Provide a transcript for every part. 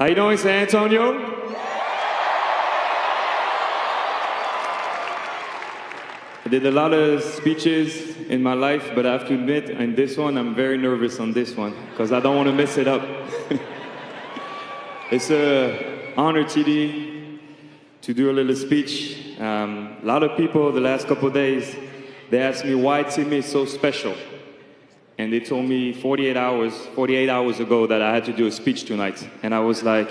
How you doing, San Antonio? I did a lot of speeches in my life, but I have to admit, in this one, I'm very nervous on this one, because I don't want to mess it up. It's an honor, TD, to do a little speech. A lot of people, the last couple of days, they asked me why Timmy is so special. And they told me 48 hours ago that I had to do a speech tonight. And I was like,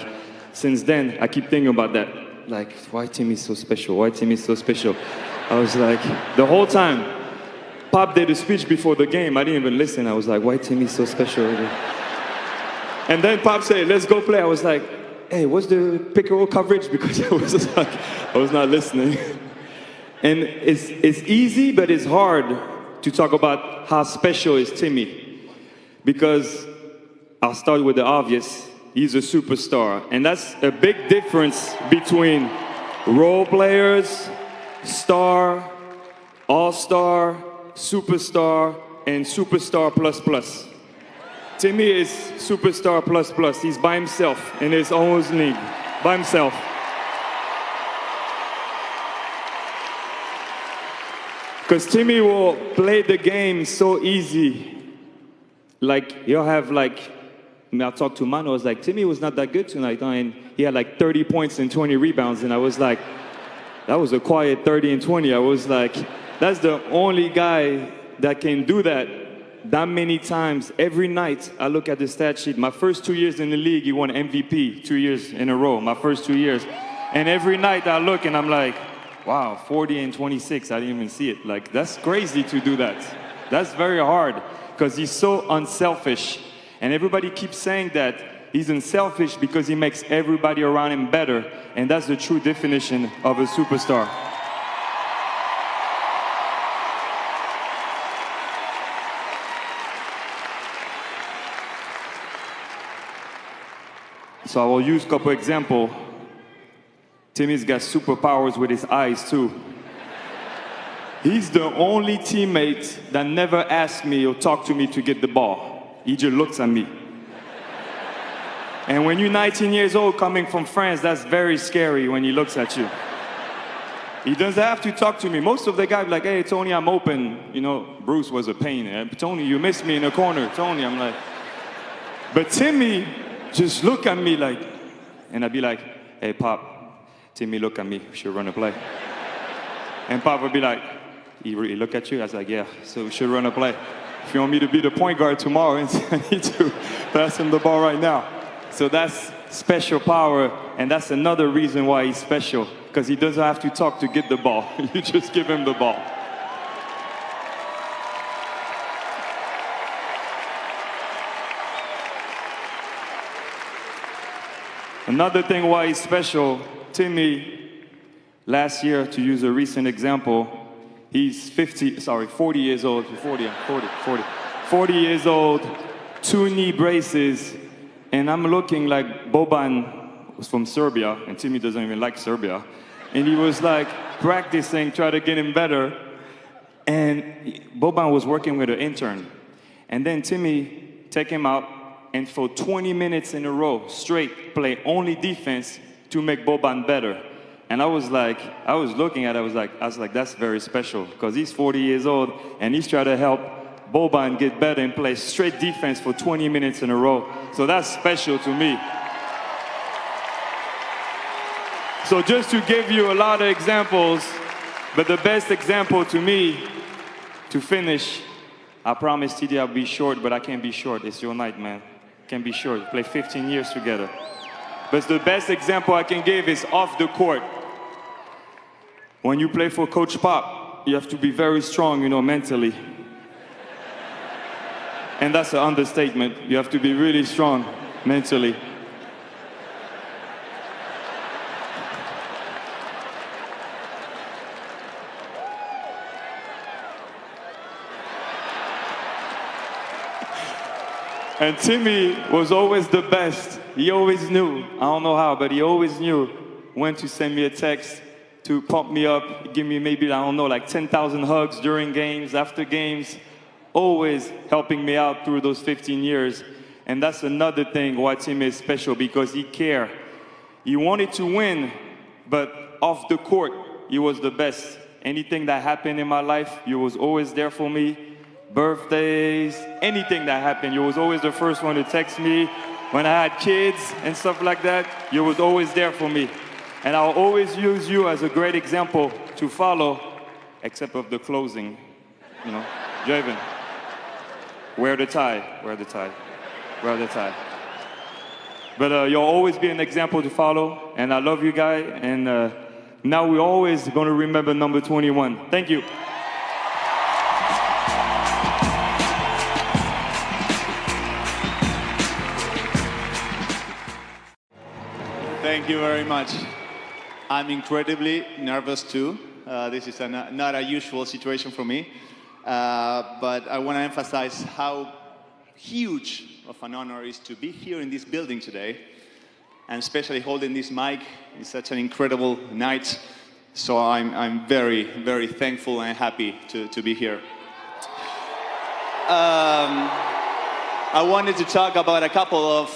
since then, I keep thinking about that. Like, why Timmy is so special? Why Timmy is so special? I was like, the whole time, Pop did a speech before the game. I didn't even listen. I was like, why Timmy is so special? And then Pop said, let's go play. I was like, hey, what's the pick-and-roll coverage? Because I was not listening. And it's easy, but it's hard to talk about how special is Timmy. Because I'll start with the obvious. He's a superstar. And that's a big difference between role players, star, all-star, superstar, and superstar plus plus. Timmy is superstar plus plus. He's by himself in his own league, by himself. Because Timmy will play the game so easy. Like, he'll have I talked to Manu, I was like, Timmy was not that good tonight, huh? And he had like 30 points and 20 rebounds, and I was like, that was a quiet 30 and 20. I was like, that's the only guy that can do that many times. Every night, I look at the stat sheet. My first 2 years in the league, he won MVP 2 years in a row, my first 2 years. And every night I look and I'm like, wow, 40 and 26, I didn't even see it. Like, that's crazy to do that. That's very hard, because he's so unselfish. And everybody keeps saying that he's unselfish because he makes everybody around him better. And that's the true definition of a superstar. So I will use a couple examples. Timmy's got superpowers with his eyes too. He's the only teammate that never asked me or talked to me to get the ball. He just looks at me. And when you're 19 years old coming from France, that's very scary when he looks at you. He doesn't have to talk to me. Most of the guys are like, hey, Tony, I'm open. You know, Bruce was a pain. Tony, you missed me in the corner. Tony, I'm like. But Timmy just look at me like, and I'd be like, hey, Pop, Timmy, look at me. We should run a play. And Pop would be like, he really look at you? I was like, yeah, so we should run a play. If you want me to be the point guard tomorrow, I need to pass him the ball right now. So that's special power, and that's another reason why he's special, because he doesn't have to talk to get the ball. You just give him the ball. Another thing why he's special, Timmy, last year, to use a recent example, he's 40 years old, 40 years old, 2 knee braces, and I'm looking like Boban was from Serbia, and Timmy doesn't even like Serbia, and he was like practicing, trying to get him better, and Boban was working with an intern, and then Timmy take him out, and for 20 minutes in a row, straight, play only defense to make Boban better. And I was looking at it, I was like, that's very special, because he's 40 years old, and he's trying to help Boban get better and play straight defense for 20 minutes in a row. So that's special to me. So just to give you a lot of examples, but the best example to me, to finish, I promise TD I'll be short, but I can't be short. It's your night, man. Can't be short. Play 15 years together. But the best example I can give is off the court. When you play for Coach Pop, you have to be very strong, mentally. And that's an understatement. You have to be really strong mentally. And Timmy was always the best. He always knew, I don't know how, but he always knew when to send me a text to pump me up, give me maybe, I don't know, like 10,000 hugs during games, after games, always helping me out through those 15 years. And that's another thing why Tim is special, because he cared. He wanted to win, but off the court, he was the best. Anything that happened in my life, he was always there for me. Birthdays, anything that happened, you was always the first one to text me. When I had kids and stuff like that, you was always there for me. And I'll always use you as a great example to follow, except of the closing, you know. Javen, wear the tie, wear the tie, wear the tie. But you'll always be an example to follow, and I love you guys, and now we're always gonna remember number 21. Thank you. Thank you very much. I'm incredibly nervous too. This is not a usual situation for me. But I want to emphasize how huge of an honor it is to be here in this building today, and especially holding this mic. It's such an incredible night. So I'm very, very thankful and happy to be here. I wanted to talk about a couple of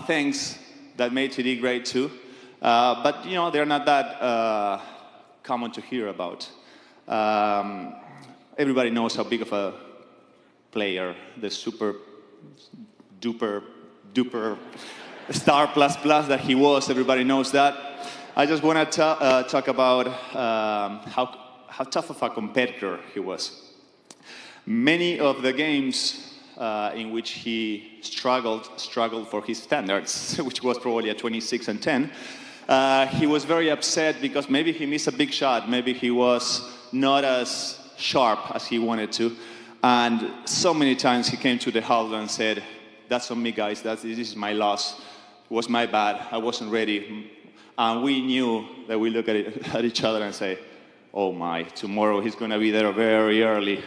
things that made today great too. But you know, they're not that common to hear about. Everybody knows how big of a player, the super duper star plus that he was. Everybody knows that. I just want to talk about how tough of a competitor he was. Many of the games in which he struggled for his standards, which was probably at 26 and 10. He was very upset because maybe he missed a big shot, maybe he was not as sharp as he wanted to, and so many times he came to the huddle and said, "That's on me, guys. This is my loss. It was my bad. I wasn't ready." And we knew that we look at each other and say, "Oh my, tomorrow he's going to be there very early."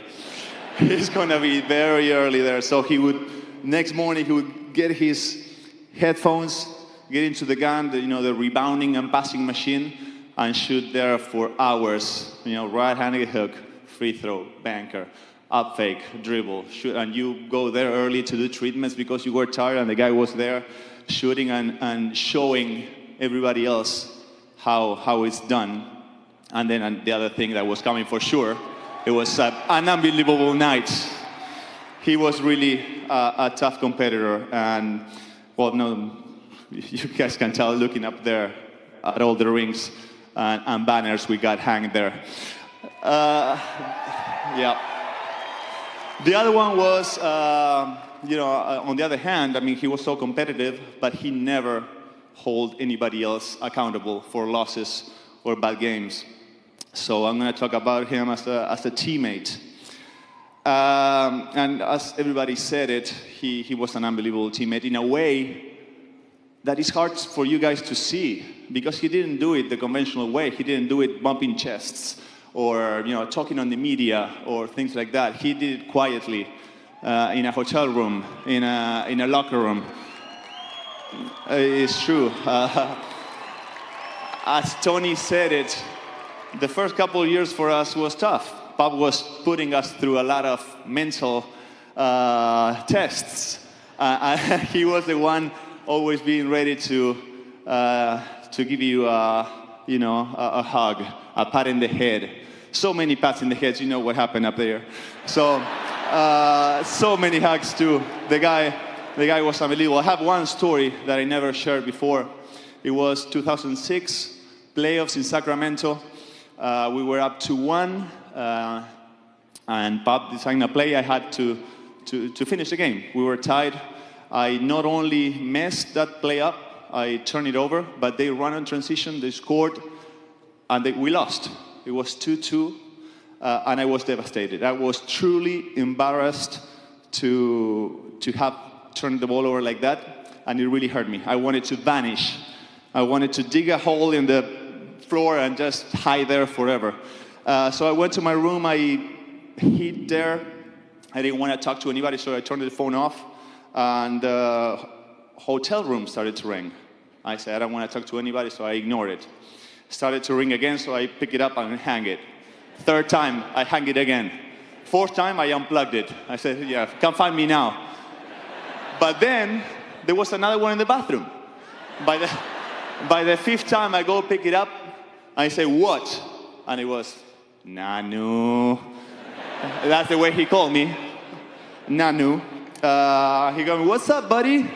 He's going to be very early there. So next morning he would get his headphones, get into the gun, the rebounding and passing machine, and shoot there for hours. Right-handed hook, free throw, banker, up fake, dribble, shoot. And you go there early to do treatments because you were tired, and the guy was there shooting and showing everybody else how it's done. And then the other thing that was coming for sure, it was an unbelievable night. He was really a tough competitor, and well, no, you guys can tell looking up there at all the rings and banners we got hanging there. Yeah. The other one was, on the other hand, I mean, he was so competitive, but he never hold anybody else accountable for losses or bad games. So I'm going to talk about him as a teammate. And as everybody said it, he was an unbelievable teammate in a way that is hard for you guys to see, because he didn't do it the conventional way. He didn't do it bumping chests or talking on the media or things like that. He did it quietly in a hotel room, in a locker room. It's true. As Tony said it, the first couple of years for us was tough. Pop was putting us through a lot of mental tests. He was the one always being ready to give you a hug, a pat in the head. So many pats in the head, you know what happened up there. So many hugs too. The guy was unbelievable. I have one story that I never shared before. It was 2006, playoffs in Sacramento. We were up 2-1, and Pop designed a play. I had to finish the game. We were tied. I not only messed that play up, I turned it over, but they ran on transition, they scored, and we lost. It was 2-2, and I was devastated. I was truly embarrassed to have turned the ball over like that, and it really hurt me. I wanted to vanish. I wanted to dig a hole in the floor and just hide there forever. So I went to my room, I hid there. I didn't want to talk to anybody, so I turned the phone off, and the hotel room started to ring. I said, I don't want to talk to anybody, so I ignored it. Started to ring again, so I pick it up and hang it. Third time, I hang it again. Fourth time, I unplugged it. I said, yeah, come find me now. But then there was another one in the bathroom. By the fifth time, I go pick it up. I say, what? And it was, Nanu. That's the way he called me. Nanu. He goes, what's up, buddy?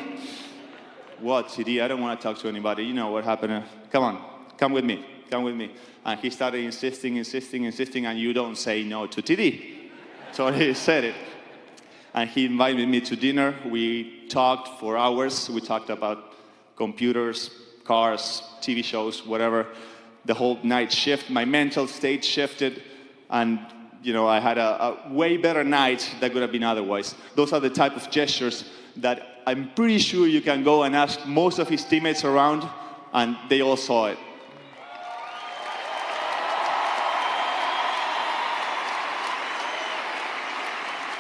What, TD? I don't want to talk to anybody. You know what happened. Come on. Come with me. Come with me. And he started insisting, and you don't say no to TD. So he said it. And he invited me to dinner. We talked for hours. We talked about computers, cars, TV shows, whatever. The whole night shift. My mental state shifted. And, you know, I had a way better night than could have been otherwise. Those are the type of gestures that I'm pretty sure you can go and ask most of his teammates around, and they all saw it.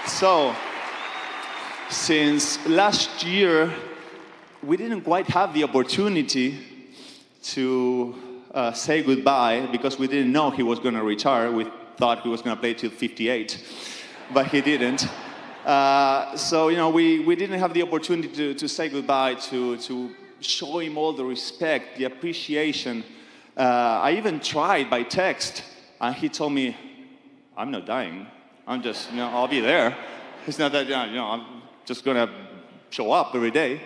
So, since last year, we didn't quite have the opportunity to say goodbye because we didn't know he was going to retire. We thought he was going to play till 58, but he didn't. So, you know, we didn't have the opportunity to say goodbye, to show him all the respect, the appreciation. I even tried by text, and he told me, I'm not dying. I'm just, you know, I'll be there. It's not that, you know, I'm just going to show up every day.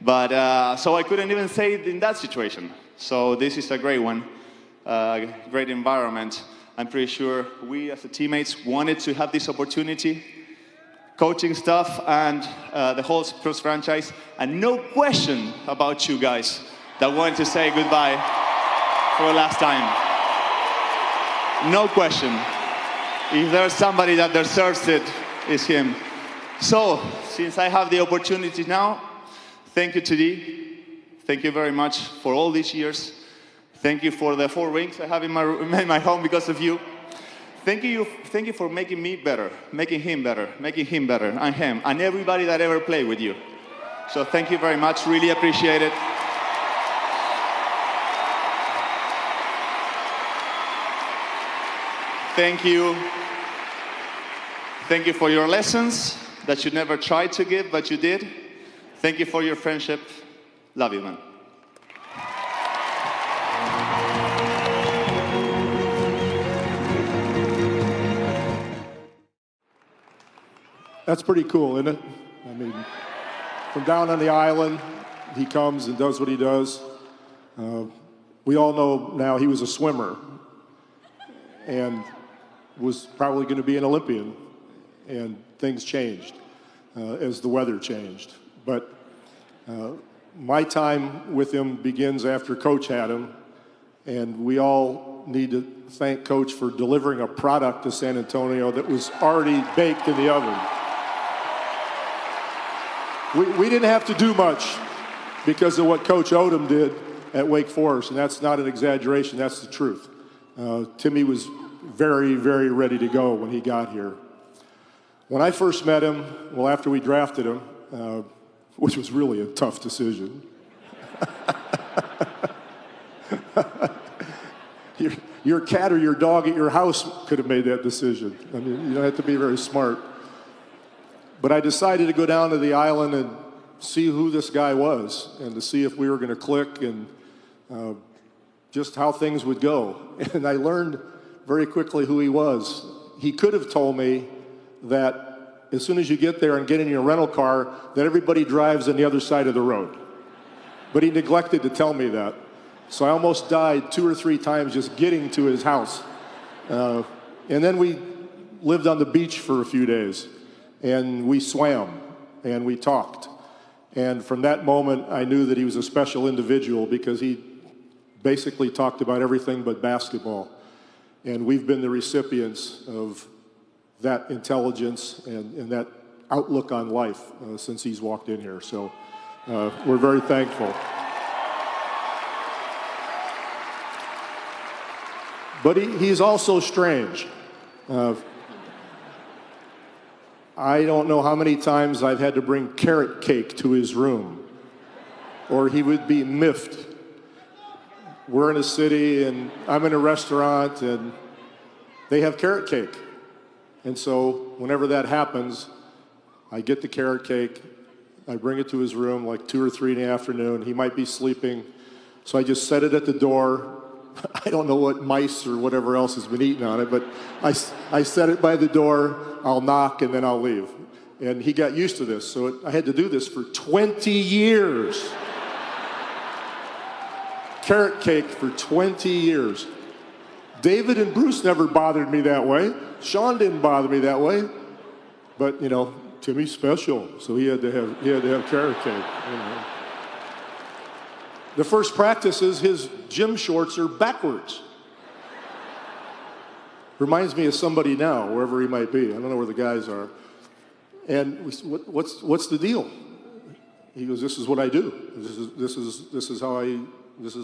But, so I couldn't even say it in that situation. So this is a great one, great environment. I'm pretty sure we as the teammates wanted to have this opportunity, coaching staff and the whole Spurs franchise, and no question about you guys that wanted to say goodbye for the last time. No question. If there's somebody that deserves it, it's him. So, since I have the opportunity now, thank you, TD. Thank you very much for all these years. Thank you for the 4 rings I have in my home because of you. Thank you for making me better, making him better, and him, and everybody that ever played with you. So thank you very much, really appreciate it. Thank you. Thank you for your lessons that you never tried to give, but you did. Thank you for your friendship. Love you, man. That's pretty cool, isn't it? I mean, from down on the island, he comes and does what he does. We all know now he was a swimmer and was probably going to be an Olympian, and things changed as the weather changed. But my time with him begins after Coach had him, and we all need to thank Coach for delivering a product to San Antonio that was already baked in the oven. We didn't have to do much because of what Coach Odom did at Wake Forest, and that's not an exaggeration, that's the truth. Timmy was very, very ready to go when he got here. When I first met him, well, after we drafted him, which was really a tough decision. Your cat or your dog at your house could have made that decision. I mean, you don't have to be very smart. But I decided to go down to the island and see who this guy was and to see if we were going to click and just how things would go. And I learned very quickly who he was. He could have told me that as soon as you get there and get in your rental car, that everybody drives on the other side of the road. But he neglected to tell me that. So I almost died 2 or 3 times just getting to his house. And then we lived on the beach for a few days. And we swam, and we talked. And from that moment, I knew that he was a special individual because he basically talked about everything but basketball. And we've been the recipients of that intelligence and that outlook on life since he's walked in here. So we're very thankful. But he's also strange. I don't know how many times I've had to bring carrot cake to his room, or he would be miffed. We're in a city, and I'm in a restaurant, and they have carrot cake. And so whenever that happens, I get the carrot cake, I bring it to his room like 2 or 3 in the afternoon. He might be sleeping. So I just set it at the door. I don't know what mice or whatever else has been eating on it, but I set it by the door. I'll knock and then I'll leave. And he got used to this. So I had to do this for 20 years. Carrot cake for 20 years. David and Bruce never bothered me that way. Sean didn't bother me that way. But, you know, Timmy's special, so he had to have carrot cake. You know. The first practice is his gym shorts are backwards. Reminds me of somebody now, wherever he might be. I don't know where the guys are. And we said, what's the deal? He goes, this is what I do. This is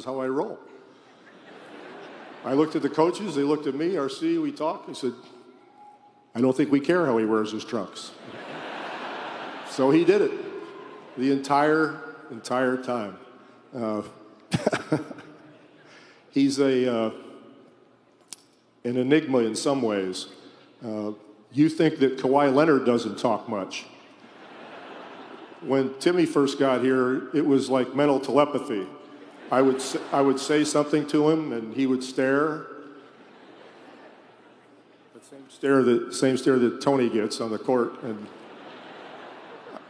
how I roll. I looked at the coaches, they looked at me, RC, we talked. He said, I don't think we care how he wears his trunks. So he did it the entire time. He's an enigma in some ways. You think that Kawhi Leonard doesn't talk much. When Timmy first got here, it was like mental telepathy. I would say something to him, and he would stare. The same stare that Tony gets on the court, and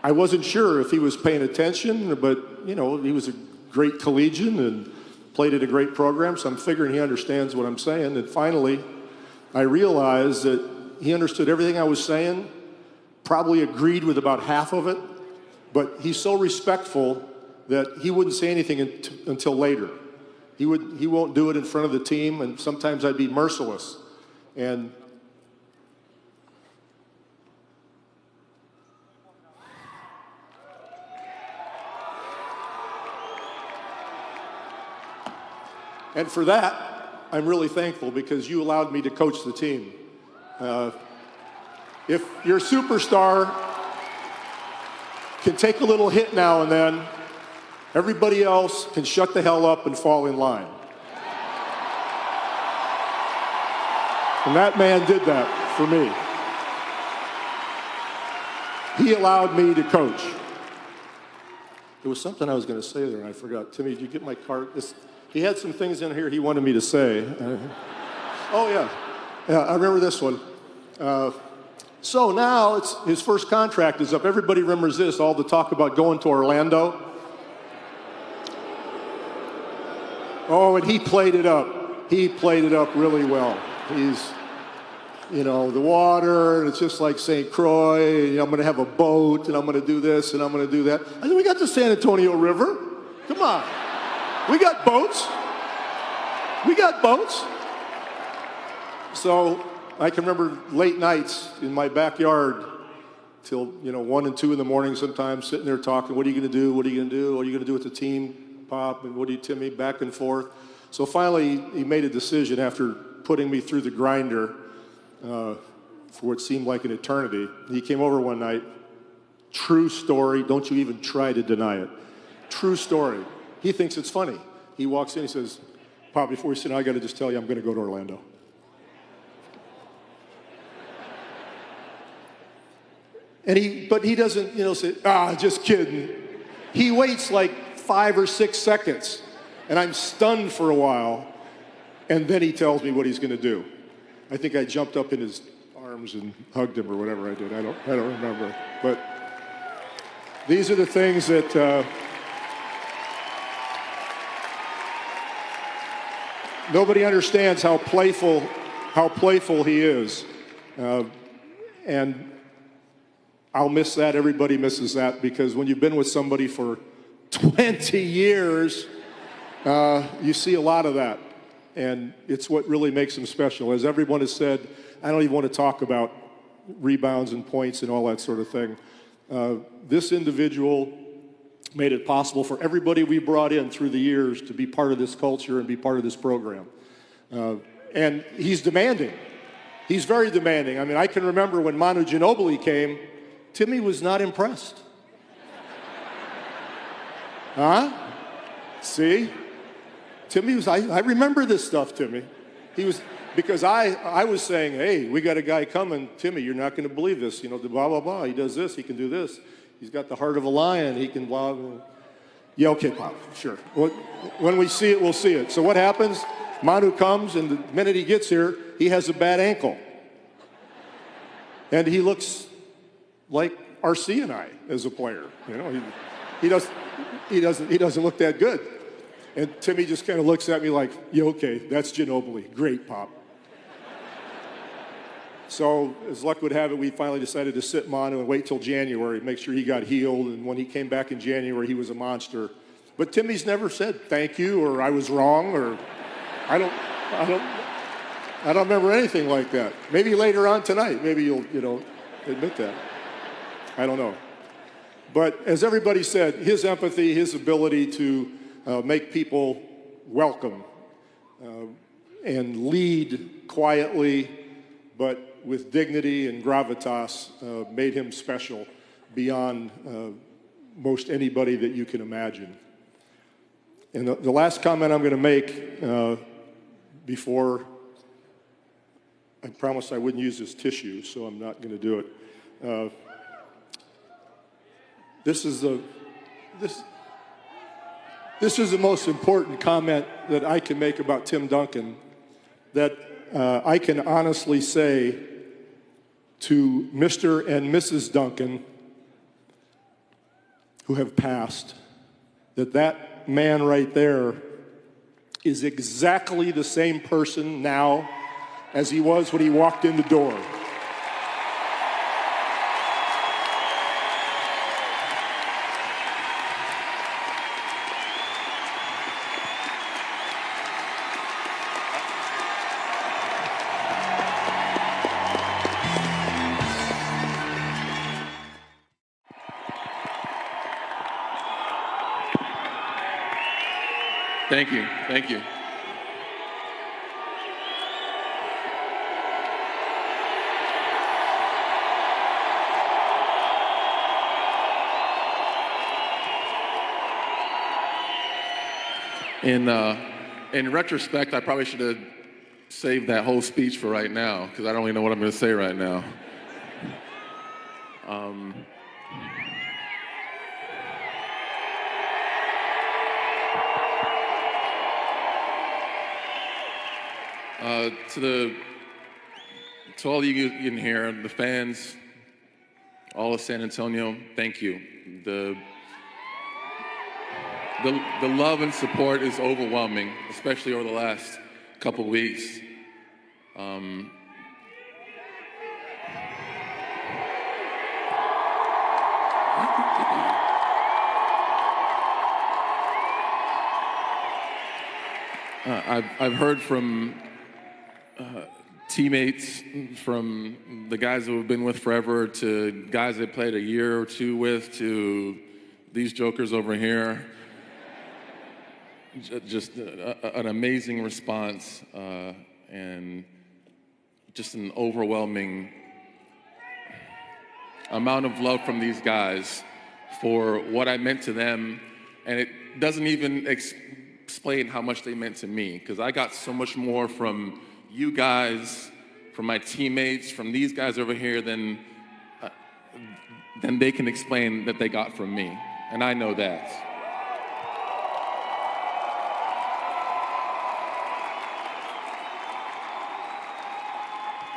I wasn't sure if he was paying attention, but you know, he was a great collegian and played at a great program, so I'm figuring he understands what I'm saying. And finally, I realized that he understood everything I was saying, probably agreed with about half of it, but he's so respectful that he wouldn't say anything until later. He won't do it in front of the team, and sometimes I'd be merciless. And for that, I'm really thankful because you allowed me to coach the team. If your superstar can take a little hit now and then, everybody else can shut the hell up and fall in line. And that man did that for me. He allowed me to coach. There was something I was going to say there and I forgot. Timmy, did you get my card? He had some things in here he wanted me to say. Oh, yeah. Yeah, I remember this one. So now his first contract is up. Everybody remembers this, all the talk about going to Orlando. Oh, and he played it up. He played it up really well. He's, you know, the water, and it's just like St. Croix, and I'm going to have a boat, and I'm going to do this, and I'm going to do that. I said, we got the San Antonio River. Come on. We got boats. We got boats. So I can remember late nights in my backyard till 1 and 2 in the morning sometimes, sitting there talking, what are you going to do? What are you going to do? What are you going to do with the team, Pop? And what do you, Timmy? Back and forth. So finally he made a decision after putting me through the grinder for what seemed like an eternity. He came over one night. True story. Don't you even try to deny it. True story. He thinks it's funny. He walks in, he says, Pop, before we sit down, I got to just tell you I'm going to go to Orlando. But he doesn't, say, just kidding. He waits like 5 or 6 seconds, and I'm stunned for a while, and then he tells me what he's going to do. I think I jumped up in his arms and hugged him or whatever I did. I don't remember. But these are the things that nobody understands how playful he is, and I'll miss that. Everybody misses that because when you've been with somebody for 20 years, you see a lot of that, and it's what really makes him special. As everyone has said, I don't even want to talk about rebounds and points and all that sort of thing. This individual made it possible for everybody we brought in through the years to be part of this culture and be part of this program. And he's demanding. He's very demanding. I mean, I can remember when Manu Ginobili came, Timmy was not impressed. Huh? See? Timmy was, I remember this stuff, Timmy. He was, because I was saying, hey, we got a guy coming, Timmy, you're not going to believe this, blah, blah, blah. He does this, he can do this. He's got the heart of a lion. He can blah, blah. Yeah, okay, Pop, sure. When we see it, we'll see it. So what happens? Manu comes, and the minute he gets here, he has a bad ankle. And he looks like RC and I as a player. You know, he doesn't look that good. And Timmy just kind of looks at me like, yeah, okay, that's Ginobili. Great, Pop. So as luck would have it, we finally decided to sit Manu and wait till January, make sure he got healed. And when he came back in January, he was a monster. But Timmy's never said thank you or I was wrong or I don't remember anything like that. Maybe later on tonight, maybe you'll admit that. I don't know. But as everybody said, his empathy, his ability to make people welcome and lead quietly, but with dignity and gravitas, made him special beyond most anybody that you can imagine. And the last comment I'm going to make before, I promised I wouldn't use this tissue, so I'm not going to do it. This is the most important comment that I can make about Tim Duncan, that I can honestly say to Mr. and Mrs. Duncan, who have passed, that man right there is exactly the same person now as he was when he walked in the door. Thank you. Thank you. In retrospect, I probably should have saved that whole speech for right now, because I don't even know what I'm going to say right now. To all you in here, the fans, all of San Antonio, thank you. The love and support is overwhelming, especially over the last couple weeks. I've heard from teammates, from the guys who have been with forever, to guys they played a year or two with, to these jokers over here. Just an amazing response and just an overwhelming amount of love from these guys for what I meant to them. And it doesn't even explain how much they meant to me, because I got so much more from you guys, from my teammates, from these guys over here than they can explain that they got from me. And I know that.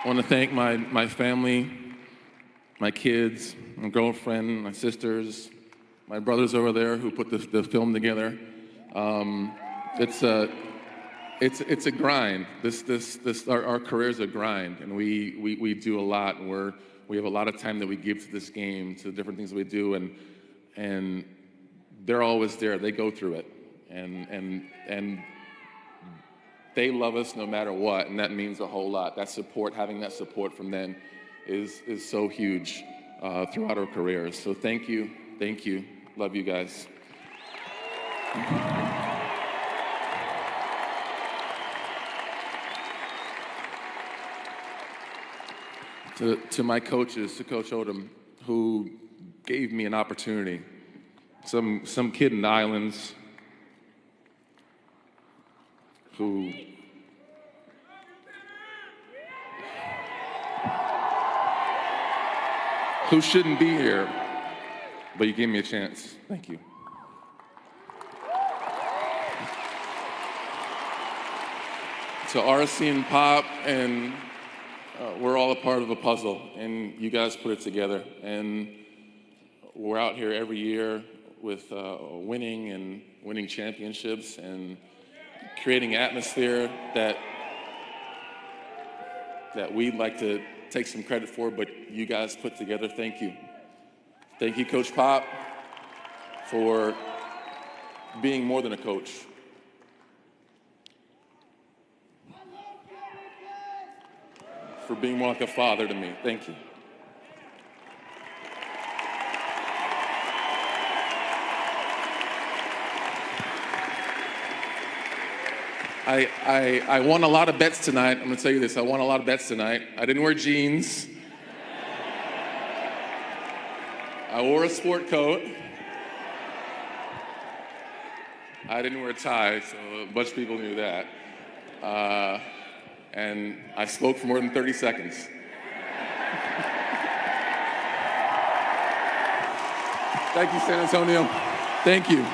I want to thank my family, my kids, my girlfriend, my sisters, my brothers over there who put the film together. It's a grind. Our career's a grind, and we do a lot, and we have a lot of time that we give to this game, to the different things that we do, and they're always there. They go through it, and they love us no matter what, and that means a whole lot. That support, having that support from them, is so huge throughout our careers. So thank you, love you guys. To my coaches, to Coach Odom, who gave me an opportunity. Some kid in the islands who shouldn't be here, but you gave me a chance. Thank you. To RC and Pop, and we're all a part of a puzzle, and you guys put it together. And we're out here every year with winning championships and creating atmosphere that we'd like to take some credit for, but you guys put together. Thank you. Thank you, Coach Pop, for being more than a coach. For being more like a father to me. Thank you. I won a lot of bets tonight. I'm going to tell you this. I won a lot of bets tonight. I didn't wear jeans. I wore a sport coat. I didn't wear a tie, so a bunch of people knew that. And I spoke for more than 30 seconds. Thank you, San Antonio. Thank you.